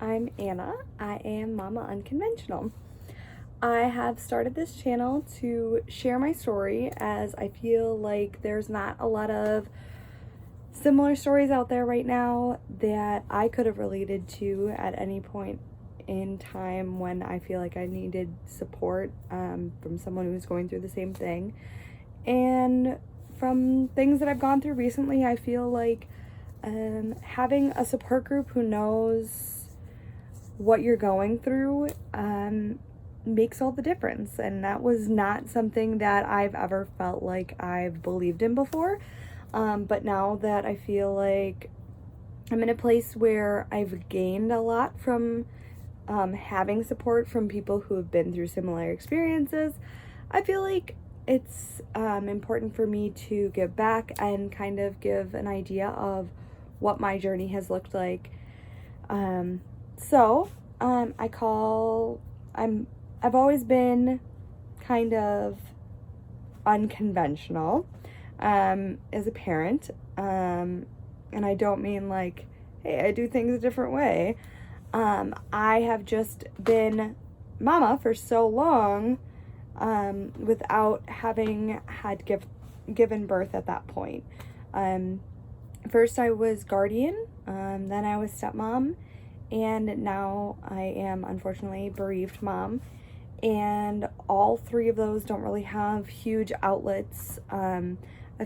I'm Anna. I am Mama Unconventional. I have started this channel to share my story as I feel like there's not a lot of similar stories out there right now that I could have related to at any point in time when I feel like I needed support from someone who's going through the same thing. And from things that I've gone through recently, I feel like having a support group who knows what you're going through makes all the difference. And that was not something that I've ever felt like I've believed in before. But now that I feel like I'm in a place where I've gained a lot from having support from people who have been through similar experiences, I feel like it's important for me to give back and kind of give an idea of what my journey has looked like. I've always been kind of unconventional as a parent, and I don't mean like, hey, I do things a different way. I have just been mama for so long without having had given birth at that point. First I was guardian, then I was stepmom, and now I am unfortunately bereaved mom. And all three of those don't really have huge outlets. I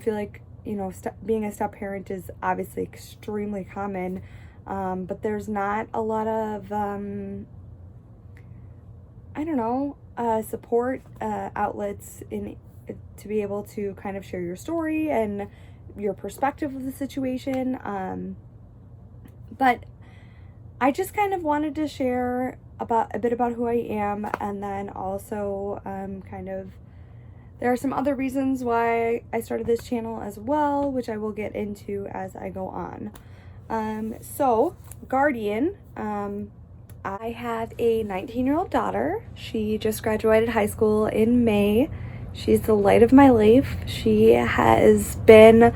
feel like, being a step parent is obviously extremely common, but there's not a lot of, support outlets to be able to kind of share your story and your perspective of the situation. But I just kind of wanted to share a bit about who I am, and then also there are some other reasons why I started this channel as well, which I will get into as I go on. So guardian, I have a 19-year-old daughter. She just graduated high school in May. She's the light of my life. She has been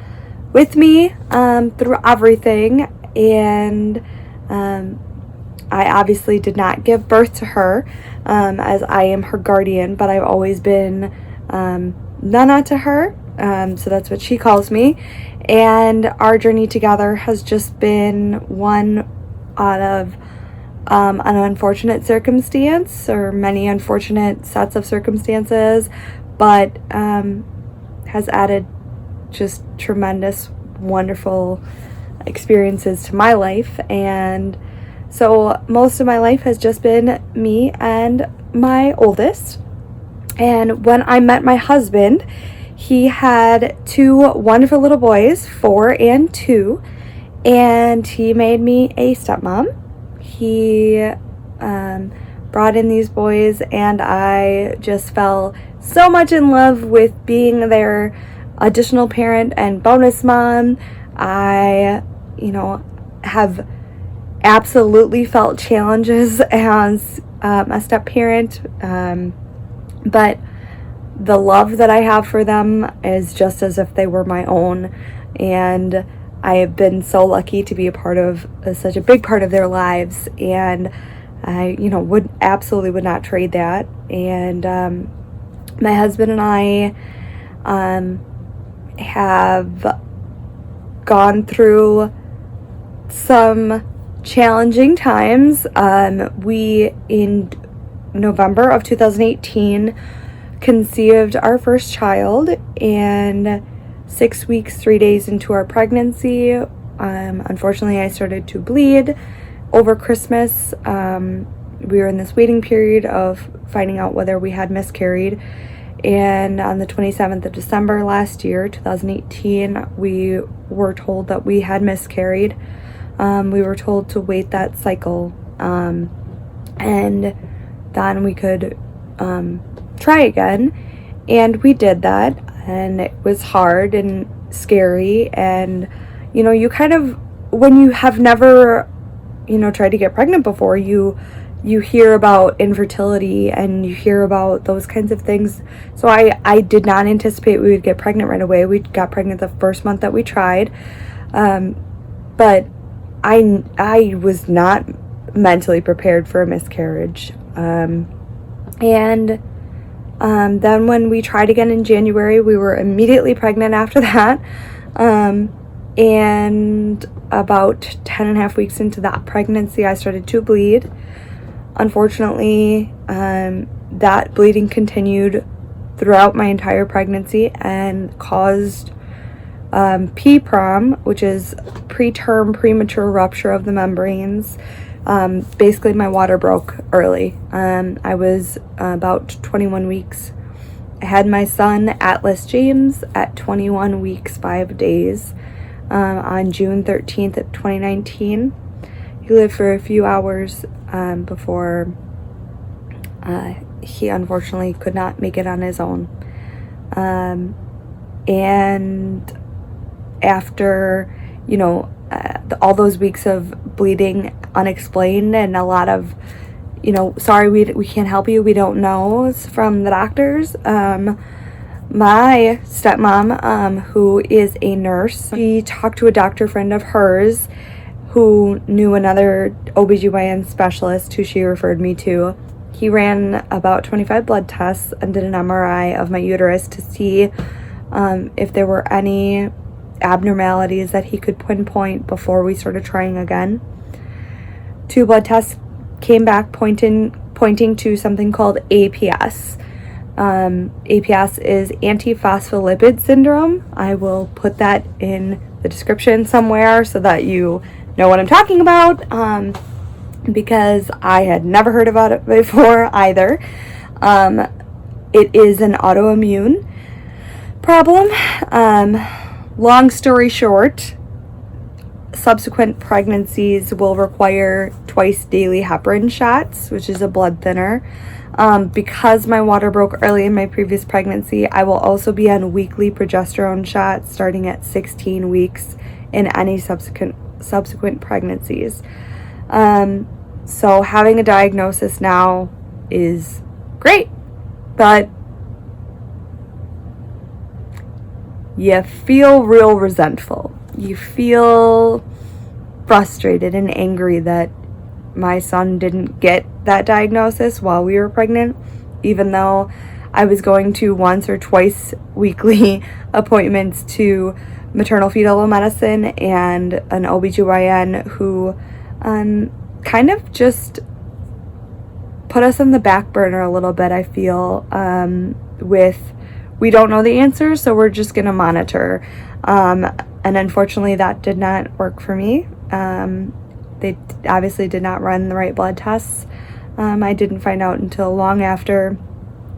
with me through everything, and I obviously did not give birth to her as I am her guardian, but I've always been Nana to her, so that's what she calls me. And our journey together has just been one out of an unfortunate circumstance, or many unfortunate sets of circumstances, but has added just tremendous, wonderful experiences to my life. And so most of my life has just been me and my oldest. And when I met my husband, he had two wonderful little boys, 4 and 2, and he made me a stepmom. He brought in these boys, and I just fell so much in love with being their additional parent and bonus mom. I, have absolutely felt challenges as a step parent, but the love that I have for them is just as if they were my own, and I have been so lucky to be a part of such a big part of their lives, and I would not trade that. And my husband and I have gone through some challenging times. We, in November of 2018, conceived our first child, and 6 weeks, 3 days into our pregnancy, unfortunately, I started to bleed. Over Christmas, we were in this waiting period of finding out whether we had miscarried. And on the 27th of December last year, 2018, we were told that we had miscarried. We were told to wait that cycle, and then we could try again. And we did that, and it was hard and scary. And, you kind of, when you have never, tried to get pregnant before, you hear about infertility and you hear about those kinds of things. So I did not anticipate we would get pregnant right away. We got pregnant the first month that we tried. But I was not mentally prepared for a miscarriage. And then when we tried again in January, we were immediately pregnant after that. And about 10 and a half weeks into that pregnancy, I started to bleed. Unfortunately, that bleeding continued throughout my entire pregnancy and caused PPROM, which is preterm premature rupture of the membranes. Basically, my water broke early. I was about 21 weeks. I had my son, Atlas James, at 21 weeks, 5 days, on June 13th of 2019. He lived for a few hours before he unfortunately could not make it on his own. And after, all those weeks of bleeding unexplained and a lot of, sorry, we can't help you, we don't know from the doctors. My stepmom, who is a nurse, she talked to a doctor friend of hers who knew another OBGYN specialist who she referred me to. He ran about 25 blood tests and did an MRI of my uterus to see if there were any abnormalities that he could pinpoint before we started trying again. 2 blood tests came back pointing to something called APS. APS is Antiphospholipid Syndrome. I will put that in the description somewhere so that you know what I'm talking about, because I had never heard about it before either. It is an autoimmune problem. Long story short, subsequent pregnancies will require twice daily heparin shots, which is a blood thinner. Because my water broke early in my previous pregnancy, I will also be on weekly progesterone shots starting at 16 weeks in any subsequent pregnancies. So having a diagnosis now is great, but you feel real resentful. You feel frustrated and angry that my son didn't get that diagnosis while we were pregnant, even though I was going to once or twice weekly appointments to maternal fetal medicine and an OBGYN who kind of just put us on the back burner a little bit, I feel, with we don't know the answers, so we're just going to monitor. And unfortunately, that did not work for me. They obviously did not run the right blood tests. I didn't find out until long after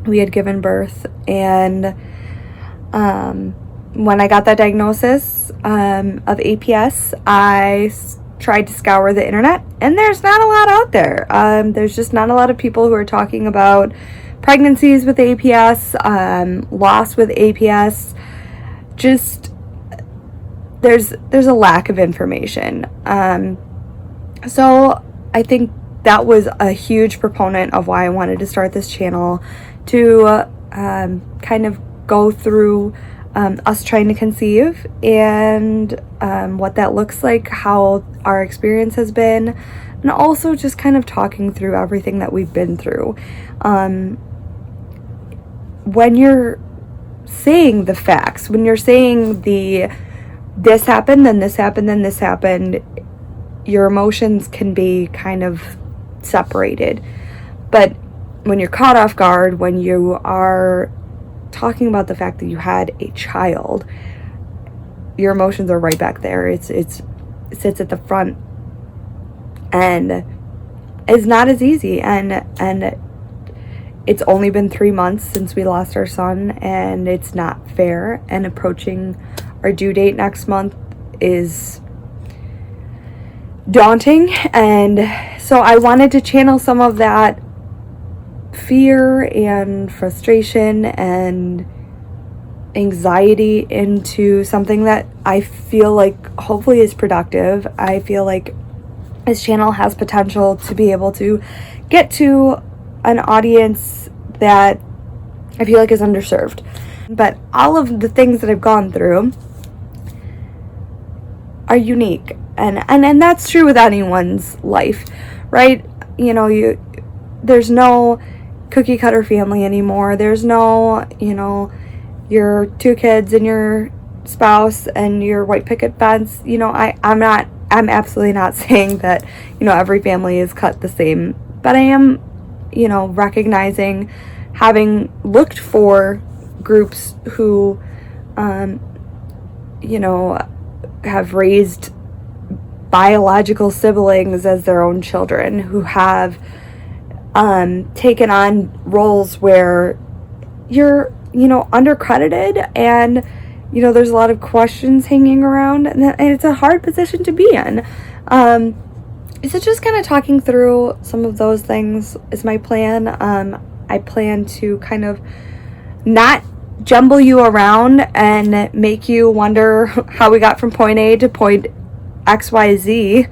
we had given birth. And when I got that diagnosis of APS, I tried to scour the internet, and there's not a lot out there. There's just not a lot of people who are talking about pregnancies with APS, loss with APS. Just there's a lack of information. So I think that was a huge proponent of why I wanted to start this channel, to kind of go through us trying to conceive and what that looks like, how our experience has been, and also just kind of talking through everything that we've been through. When you're saying the facts, when you're saying this happened, then this happened, then this happened, your emotions can be kind of separated. But when you're caught off guard, when you are talking about the fact that you had a child, your emotions are right back there. It sits at the front, and it's not as easy. And it's only been 3 months since we lost our son, and it's not fair. And approaching our due date next month is daunting, and so I wanted to channel some of that fear and frustration and anxiety into something that I feel like hopefully is productive. I feel like this channel has potential to be able to get to an audience that I feel like is underserved. But all of the things that I've gone through are unique. and that's true with anyone's life, right? You know, there's no cookie cutter family anymore. There's no, you know, your 2 kids and your spouse and your white picket fence. You know, I'm absolutely not saying that, you know, every family is cut the same, but I am, you know, recognizing, having looked for groups who, you know, have raised biological siblings as their own children, who have taken on roles where you're, you know, undercredited, and, you know, there's a lot of questions hanging around, and it's a hard position to be in. So just kind of talking through some of those things is my plan. I plan to kind of not jumble you around and make you wonder how we got from point A to point XYZ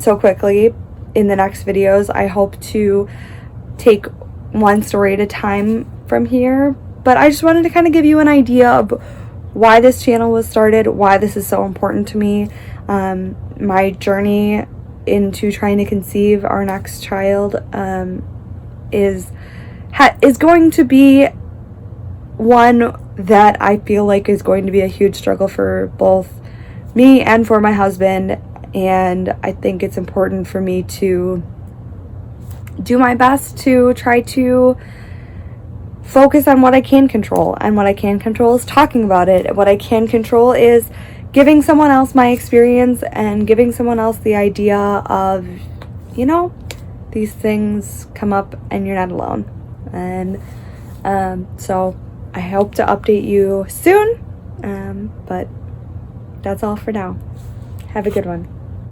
so quickly in the next videos. I hope to take one story at a time from here, but I just wanted to kind of give you an idea of why this channel was started, why this is so important to me. My journey into trying to conceive our next child is going to be one that I feel like is going to be a huge struggle for both me and for my husband, and I think it's important for me to do my best to try to focus on what I can control, and what I can control is talking about it. What I can control is giving someone else my experience and giving someone else the idea of, you know, these things come up and you're not alone. And so I hope to update you soon, but that's all for now. Have a good one.